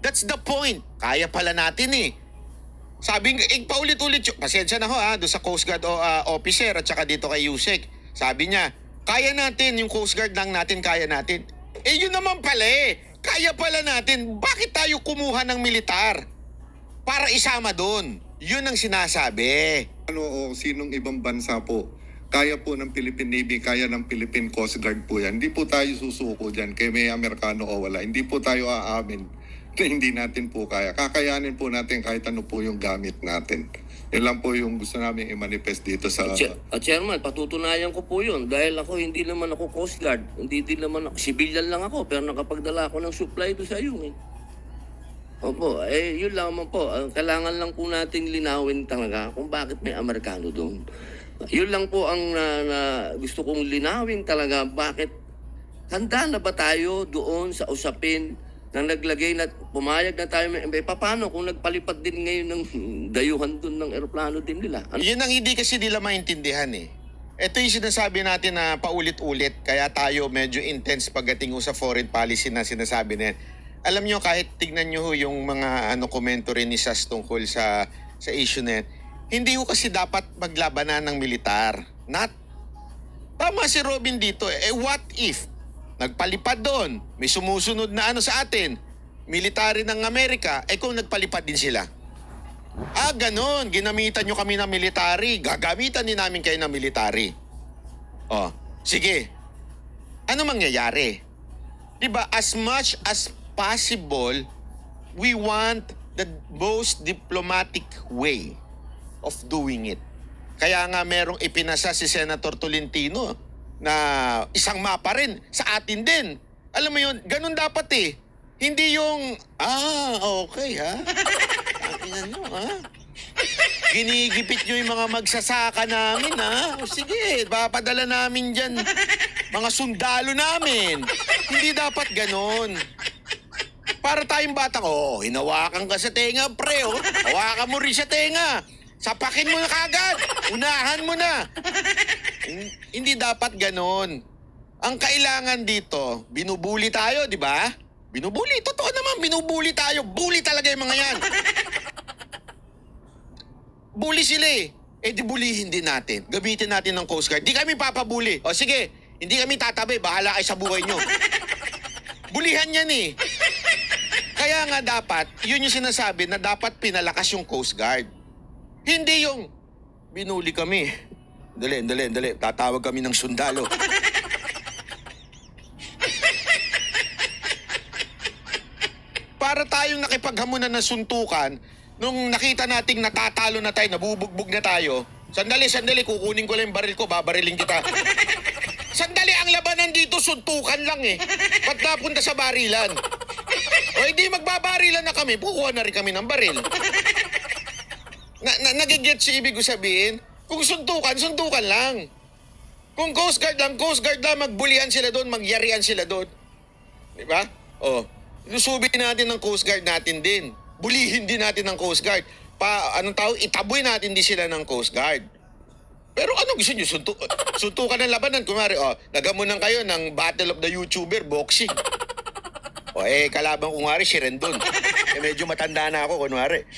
That's the point. Kaya pala natin eh. Sabi nga, paulit-ulit, pasensya na ho doon sa Coast Guard officer at saka dito kay Yusek. Sabi niya, kaya natin, yung Coast Guard lang natin, kaya natin. Eh yun naman pala eh. Kaya pala natin, bakit tayo kumuha ng militar? Para isama doon. Yun ang sinasabi. Ano o sinong ibang bansa po, kaya po ng Philippine Navy, kaya ng Philippine Coast Guard po yan. Hindi po tayo susuko dyan kay may Amerikano o wala. Hindi po tayo aamin na hindi natin po kaya. Kakayanin po natin kahit ano po yung gamit natin. Yan lang po yung gusto namin i-manifest dito sa... Chairman, patutunayan ko po yun. Dahil ako, hindi naman ako Coast Guard. Hindi din naman ako. Civilian lang ako. Pero nakapagdala ako ng supply doon sa iyo. Opo, yun lang naman po. Kailangan lang po natin linawin talaga kung bakit may Amerikano doon. Yun lang po ang gusto kong linawin talaga. Bakit handa na ba tayo doon sa usapin na naglagay na pumayag na tayo? Paano kung nagpalipad din ngayon ng dayuhan doon ng eroplano din nila? Yun ang hindi kasi nila maintindihan eh. Ito yung sinasabi natin na paulit-ulit. Kaya tayo medyo intense pagdating sa foreign policy na sinasabi na yan. Alam nyo, kahit tignan nyo yung mga komento rin ni Sas tungkol sa issue na yan, hindi ko kasi dapat maglabanan ng militar. Tama si Robin dito. What if nagpalipad doon, may sumusunod na sa atin, military ng Amerika, kung nagpalipad din sila. Ganon, ginamitan nyo kami ng military, gagamitan din namin kayo ng military. Sige. Ano mangyayari? Diba, as much as possible, we want the most diplomatic way of doing it. Kaya nga merong ipinasa si Senator Tolentino na isang mapa rin sa atin din. Alam mo yun, ganun dapat eh. Hindi yung, okay Tingnan nyo Ginigipit nyo yung mga magsasaka namin O sige, papadala namin dyan mga sundalo namin. Hindi dapat ganun. Para tayong batang, hinawakan ka sa tenga, pre, hawakan mo rin sa tenga. Sapakin mo na kagad. Unahan mo na. Hindi dapat ganon. Ang kailangan dito, binubuli tayo, di ba? Binubuli. Totoo naman, binubuli tayo. Bully talaga yung mga yan. Bully sila eh. Di bulihin din natin. Gamitin natin ng Coast Guard. Di kami papabuli. Sige, hindi kami tatabi. Bahala kayo sa buhay nyo. Bulihan yan eh. Kaya nga dapat, yun yung sinasabi na dapat pinalakas yung Coast Guard. Hindi yung binuli kami. Dali. Tatawag kami ng sundalo. Para tayong nakipaghamunan ng suntukan, nung nakita nating natatalo na tayo, nabubugbog na tayo, sandali, kukunin ko lang yung baril ko, babariling kita. Sandali, ang labanan dito, suntukan lang eh. Ba't napunta sa barilan? Hindi magbabarilan na kami, kukuha na rin kami ng baril. Nagigets si ibig ko sabihin? Kung suntukan lang. Kung Coast Guard lang, magbulihan sila doon, magyarian sila doon. Di ba? Lusubin natin ng Coast Guard natin din. Bulihin din natin ng Coast Guard. Itaboy natin din sila ng Coast Guard. Pero ano gusto nyo? Suntukan ng labanan. Kumari, nagamunan kayo ng Battle of the YouTuber, boxing. Kalaban ko nga rin si Rendon. Medyo matanda na ako, kunwari.